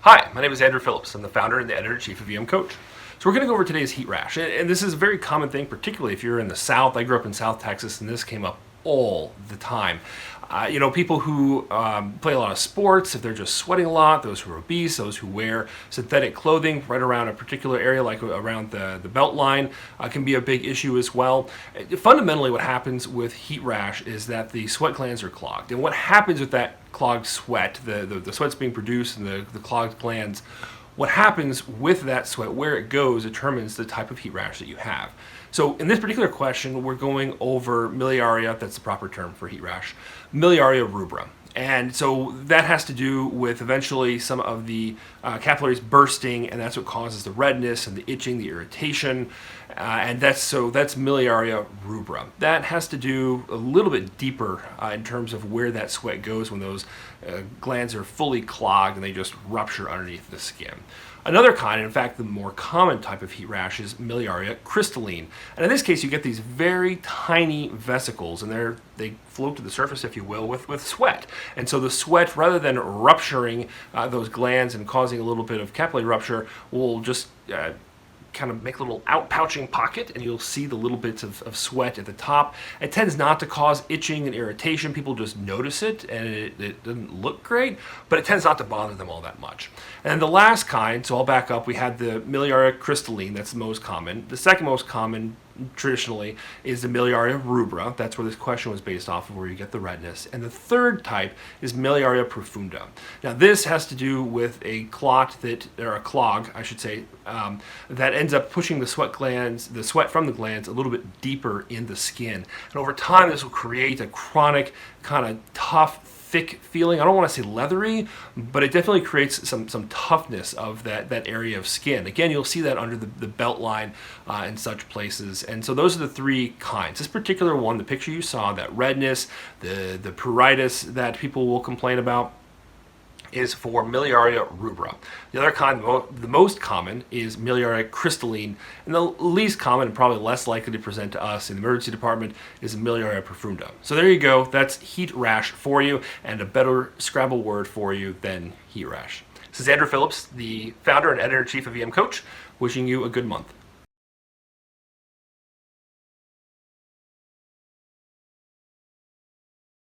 Hi, my name is Andrew Phillips. I'm the founder and the editor-in-chief of Coach. So we're going to go over today's heat rash. And this is a very common thing, particularly if you're in the South. I grew up in South Texas, and this came up all the time. People who play a lot of sports, if they're just sweating a lot, those who are obese, those who wear synthetic clothing right around a particular area, like around the belt line, can be a big issue as well. Fundamentally, what happens with heat rash is that the sweat glands are clogged. And what happens with that clogged sweat, the sweat's being produced in the clogged glands, what happens with that sweat, where it goes, determines the type of heat rash that you have. So in this particular question, we're going over miliaria, that's the proper term for heat rash, miliaria rubra. And so that has to do with eventually some of the capillaries bursting, and that's what causes the redness and the itching, the irritation, and that's miliaria rubra. That has to do a little bit deeper in terms of where that sweat goes when those glands are fully clogged and they just rupture underneath the skin. Another kind, and in fact the more common type of heat rash, is miliaria crystalline. And in this case you get these very tiny vesicles, and they float to the surface, if you will, with sweat. And so the sweat, rather than rupturing those glands and causing a little bit of capillary rupture, will just kind of make a little outpouching pocket, and you'll see the little bits of sweat at the top. It tends not to cause itching and irritation. People just notice it, and it doesn't look great, but it tends not to bother them all that much. And the last kind, so I'll back up, we had the miliaria crystalline, that's the most common. The second most common traditionally is the miliaria rubra. That's where this question was based off of, where you get the redness. And the third type is miliaria profunda. Now this has to do with a clot or a clog, I should say, that ends up pushing the sweat from the glands a little bit deeper in the skin. And over time this will create a chronic, kind of tough, thick feeling. I don't want to say leathery, but it definitely creates some toughness of that area of skin. Again, you'll see that under the belt line in such places. And so those are the three kinds. This particular one, the picture you saw, that redness, the pruritus that people will complain about, is for miliaria rubra. The other kind, the most common, is miliaria crystalline, and the least common and probably less likely to present to us in the emergency department is miliaria profunda. So there you go. That's heat rash for you, and a better Scrabble word for you than heat rash. This is Andrew Phillips, the founder and editor-in-chief of Coach, wishing you a good month.